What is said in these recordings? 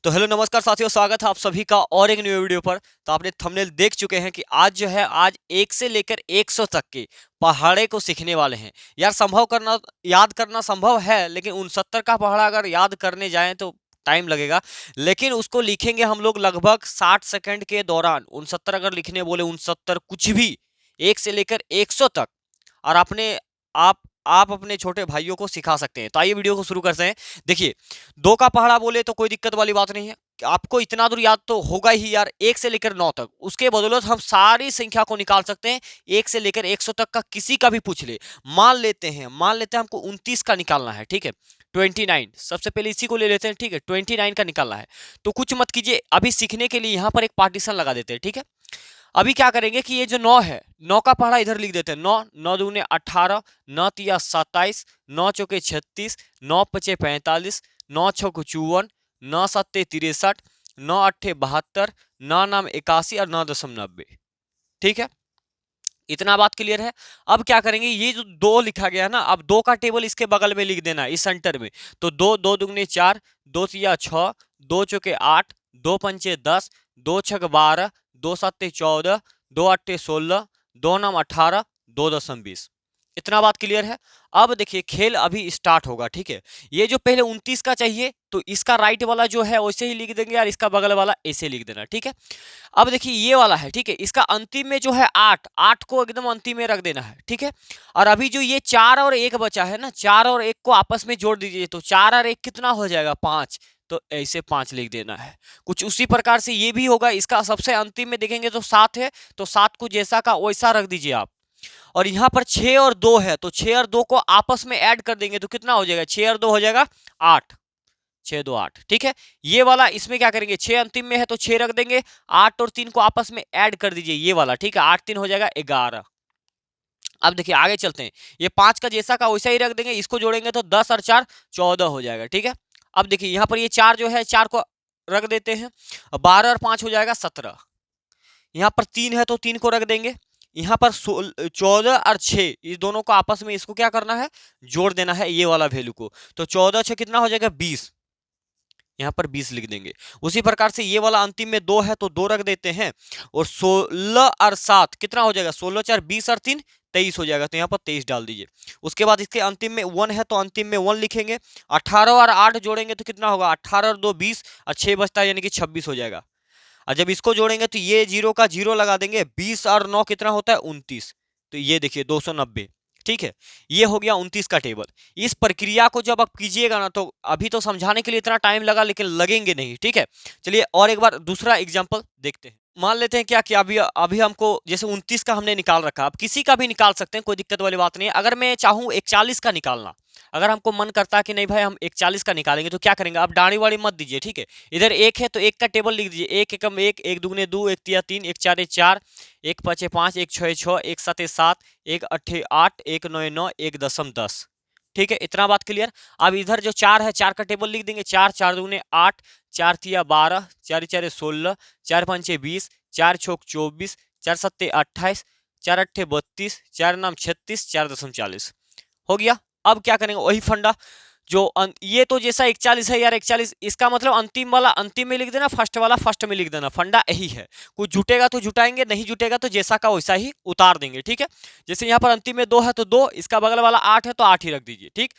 तो हेलो नमस्कार साथियों, स्वागत है आप सभी का और एक न्यू वीडियो पर। तो आपने थंबनेल देख चुके हैं कि आज जो है आज 1 से लेकर 100 तक के पहाड़े को सीखने वाले हैं। यार संभव करना याद करना संभव है, लेकिन 69 का पहाड़ा अगर याद करने जाएं तो टाइम लगेगा। लेकिन उसको लिखेंगे हम लोग लगभग 60 सेकंड के दौरान। 69 अगर लिखने बोले 69 कुछ भी 1 से लेकर 100 तक। और अपने आप आप अपने छोटे भाइयों को सिखा सकते हैं। तो आइए वीडियो को शुरू करते हैं। देखिए, 2 का पहाड़ा बोले तो कोई दिक्कत वाली बात नहीं है। आपको इतना दूर याद तो होगा ही यार, 1 से लेकर 9 तक। उसके बदौलत हम सारी संख्या को निकाल सकते हैं। 1 से लेकर 100 तक का किसी का भी पूछ ले। मान लेते हैं हमको 29 का निकालना है, ठीक है? 29 सबसे पहले इसी को ले लेते हैं, ठीक है? 29 का निकालना है। तो कुछ मत कीजिए, अभी सीखने के लिए यहाँ पर एक पार्टीशन लगा देते हैं, ठीक है? अभी क्या करेंगे कि ये जो 9 है, 9 का पहाड़ा इधर लिख देते हैं। 9 9 दूने 18, 9 तिया 27, 9 चौके 36, 9 पचे 45, 9 छक 54, 9 सत्ते 63, 9 अट्ठे 72, 9 नाम 81 और 9 दशम 90। ठीक है, इतना बात क्लियर है। अब क्या करेंगे, ये जो 2 लिखा गया है ना, अब 2 का टेबल इसके बगल में लिख देना, इस सेंटर में। तो 2 2 दुगने 4, 2 तिया 6, 2 चौके 8, 2 पंचे 10, 2 छक 12, 2 सत्ते 14, 2 अट्ठे 16, 2 नम 18, 2 दशम 20। इतना बात क्लियर है। अब देखिए, खेल अभी स्टार्ट होगा, ठीक है? ये जो पहले 29 का चाहिए, तो इसका राइट वाला जो है वैसे ही लिख देंगे और इसका बगल वाला ऐसे लिख देना, ठीक है? अब देखिए ये वाला है, ठीक है? इसका अंतिम में जो है 8, 8 को एकदम अंतिम में रख देना है, ठीक है? और अभी जो ये 4 और 1 बचा है ना, 4 और 1 को आपस में जोड़ दीजिए, तो 4 और 1 कितना हो जाएगा? 5। तो ऐसे 5 लिख देना है। कुछ उसी प्रकार से ये भी होगा। इसका सबसे अंतिम में देखेंगे तो 7 है, तो 7 को जैसा का वैसा रख दीजिए आप। और यहाँ पर 6 और 2 है, तो 6 और 2 को आपस में ऐड कर देंगे तो कितना हो जाएगा? 6 और 2 हो जाएगा 8। 6 2 8, ठीक है? ये वाला इसमें क्या करेंगे, 6 अंतिम में है तो 6 रख देंगे। 8 और 3 को आपस में ऐड कर दीजिए, ये वाला, ठीक है? 8 3 हो जाएगा 11। अब देखिए आगे चलते हैं। ये 5 का जैसा का वैसा ही रख देंगे, इसको जोड़ेंगे तो 10 और 4 14 हो जाएगा, ठीक है? अब देखिए यहाँ पर ये 4 जो है, 4 को रख देते हैं। 12 और 5 हो जाएगा 17। यहाँ पर 3 है तो 3 को रख देंगे। यहाँ पर 14 और 6, इस दोनों को आपस में इसको क्या करना है? जोड़ देना है, ये वाला वैल्यू को। तो 14 6 कितना हो जाएगा? 20। यहाँ पर 20 लिख देंगे। उसी प्रकार से ये वाला अंतिम में 2 है तो 2 रख देते हैं। और 16 और 7 कितना हो जाएगा? 16 4 20 और 3 23 हो जाएगा, तो यहाँ पर 23 डाल दीजिए। उसके बाद इसके अंतिम में 1 है तो अंतिम में 1 लिखेंगे। 18 और 8 जोड़ेंगे तो कितना होगा? 18 और 2 20 और 6 बचता है, यानी कि 26 हो जाएगा। और जब इसको जोड़ेंगे तो ये 0 का 0 लगा देंगे। 20 और 9 कितना होता है? 29। तो ये देखिए 290, ठीक है? ये हो गया 29 का टेबल। इस प्रक्रिया को जब आप कीजिएगा ना, तो अभी तो समझाने के लिए इतना टाइम लगा, लेकिन लगेंगे नहीं, ठीक है? चलिए और एक बार दूसरा एग्जांपल देखते हैं। मान लेते हैं क्या कि अभी अभी हमको जैसे 29 का हमने निकाल रखा, आप किसी का भी निकाल सकते हैं, कोई दिक्कत वाली बात नहीं है। अगर मैं चाहूँ 41 का निकालना, अगर हमको मन करता है कि नहीं भाई हम 41 का निकालेंगे, तो क्या करेंगे? आप डाणी वाड़ी मत दीजिए, ठीक है? इधर 1 है तो 1 का टेबल लिख दीजिए। 1 एकम 1, 1 दुगने 2, 1 तिया 3, 1 चारे 4, 1 पचे 5, 1 छः 6, 1 सते 7, 1 अट्ठे 8, 1 नौ 9, 1 दशम 10। ठीक है, इतना बात क्लियर। अब इधर जो 4 है, 4 का टेबल लिख देंगे। 4 4 दुगने 8, 4 तिया 12, 4 चारे 16, 4 पंचे 20, 4 छोक 24, 4 सत्ते 28, 4 अट्ठे 32, 4 नाम 36, 4 दशम 40 हो गया। अब क्या करेंगे? वही फंडा जो ये तो जैसा 41 है यार, 41 इसका मतलब अंतिम वाला अंतिम में लिख देना, फर्स्ट वाला फर्स्ट में लिख देना। फंडा यही है। कुछ जुटेगा तो जुटाएंगे, नहीं जुटेगा तो जैसा का वैसा ही उतार देंगे, ठीक है? जैसे यहाँ पर अंतिम में 2 है तो 2, इसका बगल वाला 8 है तो 8 ही रख दीजिए, ठीक?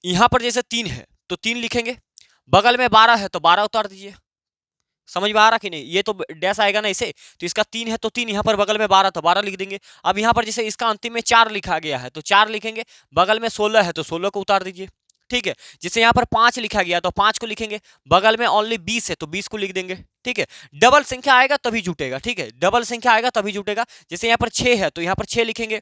यहाँ पर जैसे 3 है तो 3 लिखेंगे, बगल में 12 है तो 12 उतार दीजिए। समझ में आ रहा कि नहीं? ये तो डैश आएगा ना इसे, तो इसका 3 है तो 3, यहाँ पर बगल में 12 तो 12 लिख देंगे। अब यहाँ पर जैसे इसका अंतिम में 4 लिखा गया है तो 4 लिखेंगे, बगल में 16 है तो 16 को उतार दीजिए, ठीक है? जैसे यहाँ पर 5 लिखा गया तो 5 को लिखेंगे, बगल में ओनली 20 है तो 20 को लिख देंगे, ठीक है? डबल संख्या आएगा तभी जुटेगा, ठीक है? डबल संख्या आएगा तभी जुटेगा। जैसे यहाँ पर 6 है तो यहाँ पर 6 लिखेंगे,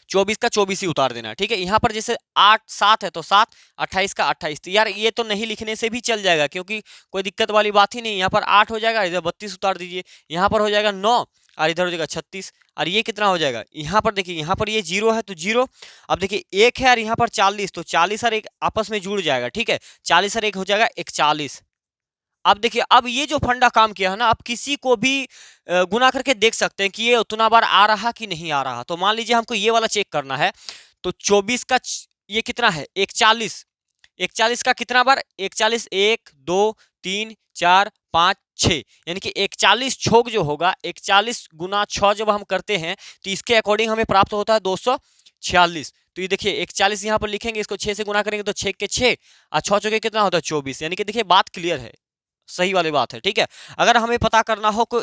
24 का 24 ही उतार देना, ठीक है? यहाँ पर जैसे 8 7 है तो 7, 28 का 28। तो यार ये तो नहीं लिखने से भी चल जाएगा, क्योंकि कोई दिक्कत वाली बात ही नहीं। यहाँ पर 8 हो जाएगा, इधर 32 उतार दीजिए। यहाँ पर हो जाएगा 9 और इधर हो जाएगा 36। और ये कितना हो जाएगा? यहाँ पर देखिए, यहाँ पर ये 0 है तो 0। अब देखिए 1 है और यहाँ पर 40, तो 40 और 1 आपस में जुड़ जाएगा, ठीक है? 40 और 1 हो जाएगा 41। अब देखिए, अब ये जो फंडा काम किया है ना, आप किसी को भी गुना करके देख सकते हैं कि ये उतना बार आ रहा कि नहीं आ रहा। तो मान लीजिए हमको ये वाला चेक करना है, तो 24 का ये कितना है? 41। 41 का कितना बार? 41 1 2 3 4 5 6, यानी कि 41 छोक जो होगा 41 गुना 6 जब हम करते हैं तो इसके अकॉर्डिंग हमें प्राप्त होता है 246। तो ये देखिए 41 यहाँ पर लिखेंगे, इसको 6 से गुना करेंगे तो 6 के 6 और 6 चौके कितना होता है 24, यानी कि देखिए बात क्लियर है, सही वाली बात है। ठीक है, अगर हमें पता करना हो को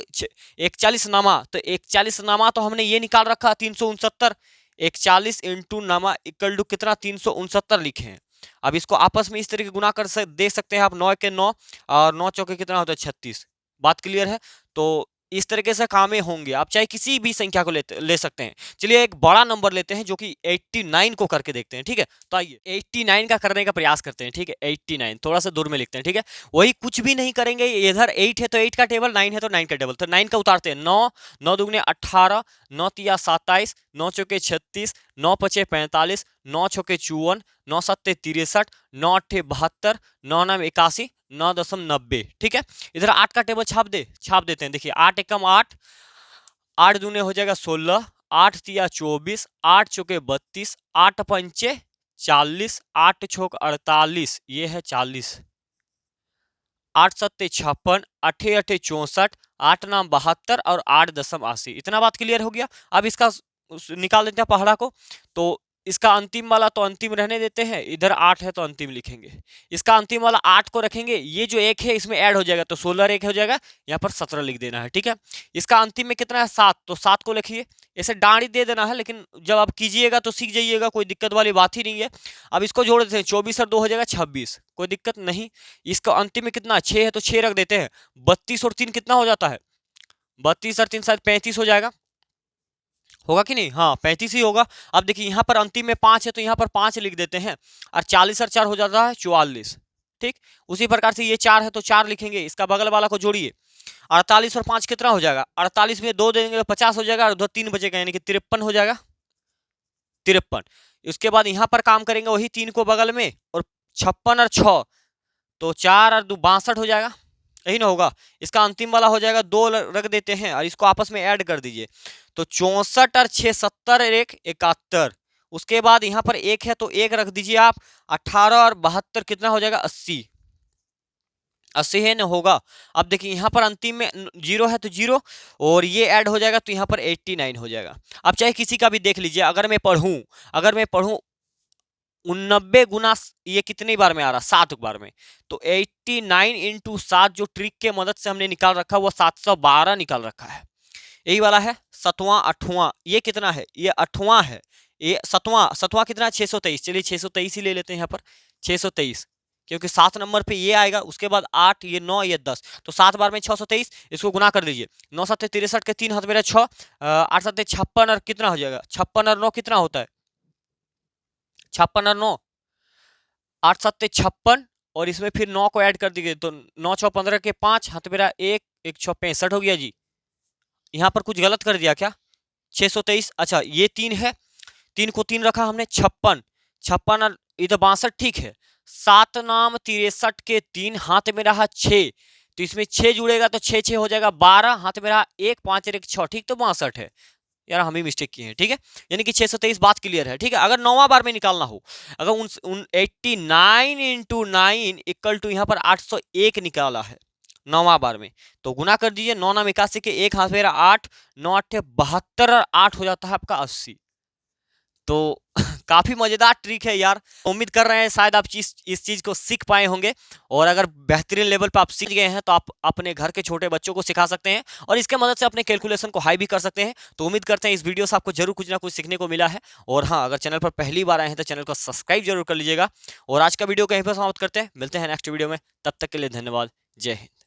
41 नामा, तो 41 नामा तो हमने ये निकाल रखा 369, 41 इंटू नामा इक्वल टू कितना 369 लिखे हैं। अब इसको आपस में इस तरीके गुना कर दे सकते हैं आप, 9 के 9 और 9 चौके कितना होता है 36। बात क्लियर है? तो इस तरीके से कामें होंगे, आप चाहे किसी भी संख्या को ले सकते हैं। चलिए एक बड़ा नंबर लेते हैं जो कि 89 को करके देखते हैं। ठीक है, तो आइए 89 का करने का प्रयास करते हैं। ठीक है, 89 थोड़ा सा दूर में लिखते हैं। ठीक है, वही कुछ भी नहीं करेंगे, इधर 8 है तो 8 का टेबल, 9 है तो 9 का टेबल, तो 9 का उतारते हैं। 9 9 दुगने 18, 9 तिया 27, 9 चौके 36, 9 पचे 45, 9 छके 54, 9 सत्ते 63, 9 अट्ठे 72, 9 नाम 81, 9.90। ठीक है, इधर 8 का टेबल छाप देते हैं। देखिए 8 एकम 8, 8 दूने हो जाएगा 16, 8 तिया 24, 8 चौके 32, 8 पंचे 40, 8 छोक 48, ये है 40, 8 सत्ते 56, 8 अठे 64, 8 नाम 72 और 8.80। इतना बात क्लियर हो गया। अब इसका निकाल देते हैं पहाड़ा को, तो इसका अंतिम वाला तो अंतिम रहने देते हैं, इधर 8 है तो अंतिम लिखेंगे। इसका अंतिम वाला 8 को रखेंगे, ये जो 1 है इसमें ऐड हो जाएगा तो 16 1 हो जाएगा, यहाँ पर 17 लिख देना है। ठीक है, इसका अंतिम में कितना है 7, तो 7 को लिखिए, ऐसे डांडी दे देना है, लेकिन जब आप कीजिएगा तो सीख जाइएगा, कोई दिक्कत वाली बात ही नहीं है। अब इसको जोड़ देते हैं, 24 और 2 हो जाएगा 26, कोई दिक्कत नहीं। इसका अंतिम में कितना 6 है तो 6 रख देते हैं। 32 और 3 कितना हो जाता है? 32 और 3 शायद 35 हो जाएगा, होगा कि नहीं? हाँ 35 ही होगा। अब देखिए यहाँ पर अंतिम में 5 है तो यहाँ पर 5 लिख देते हैं, और 40 और 4 हो जाता है 44। ठीक, उसी प्रकार से ये 4 है तो 4 लिखेंगे, इसका बगल वाला को जोड़िए। 48 और 5 कितना हो जाएगा? 48 में 2 देंगे तो 50 हो जाएगा, और उधर 3 बचेगा, यानी कि 53 हो जाएगा, 53। उसके बाद यहाँ पर काम करेंगे वही 3 को बगल में, और 56 और 6 तो 4 और 2 62 हो जाएगा, यही ना होगा। इसका अंतिम वाला हो जाएगा 2 रख देते हैं, और इसको आपस में ऐड कर दीजिए, तो 64 और 6 70 1 71। उसके बाद यहाँ पर 1 है तो 1 रख दीजिए आप, 18 और 72 कितना हो जाएगा 80, 80 है ना होगा। अब देखिए यहाँ पर अंतिम में 0 है तो 0, और ये ऐड हो जाएगा तो यहाँ पर 89 हो जाएगा। अब चाहे किसी का भी देख लीजिए, अगर मैं पढ़ूँ 89 गुना ये कितनी बार में आ रहा? 7 बार में, तो 89 इंटू 7 जो ट्रिक के मदद से हमने निकाल रखा वो 712 निकाल रखा है। यही वाला है 7वां 8वां, ये कितना है? ये 8वां है, ये 7वां कितना? 623। चलिए 623 ही ले लेते हैं यहाँ पर, 623, क्योंकि 7 नंबर पे ये आएगा, उसके बाद 8, ये 9, ये 10, तो 7 बार में 623, इसको गुना कर लीजिए। 9 सत्ते 63 के 3 हाथ मेरा 6, 8 सत्ते 56 और कितना हो जाएगा? 56 और 9 कितना होता है? 56 और 9 8 सत्ते 56, और इसमें फिर 9 को ऐड कर दीजिए, तो 9 6 15 के 5 हाथ मेरा 1, 1 6 65 हो गया जी। यहाँ पर कुछ गलत कर दिया क्या? 623, अच्छा ये 3 है, 3 को 3 रखा हमने, 56 56 और इधर 62, ठीक है। 7 नाम 63 के 3 हाथ में रहा 6, तो इसमें 6 जुड़ेगा तो 6 6 हो जाएगा 12, हाथ में रहा 1 5 1 6, ठीक, तो 62 है। यार हम ही मिस्टेक किए हैं। ठीक है, यानी कि 623 बात क्लियर है। ठीक है, अगर 9वां बार में निकालना हो, अगर 89 इंटू 9 इक्वल टू यहाँ पर 801 निकाला है 9वां बार में, तो गुना कर दीजिए। 9 नाम 81 के 1 हाथ मेरा 8, 9 अट्ठे 72 और 8 हो जाता है आपका 80। तो काफी मजेदार ट्रिक है यार, उम्मीद कर रहे हैं शायद आप इस चीज को सीख पाए होंगे, और अगर बेहतरीन लेवल पर आप सीख गए हैं तो आप अपने घर के छोटे बच्चों को सिखा सकते हैं, और इसके मदद से अपने कैलकुलेशन को हाई भी कर सकते हैं। तो उम्मीद करते हैं इस वीडियो से आपको जरूर कुछ ना कुछ सीखने को मिला है, और हाँ अगर चैनल पर पहली बार आए हैं तो चैनल को सब्सक्राइब जरूर कर लीजिएगा। और आज का वीडियो कहीं पर समाप्त करते हैं, मिलते हैं नेक्स्ट वीडियो में, तब तक के लिए धन्यवाद, जय हिंद।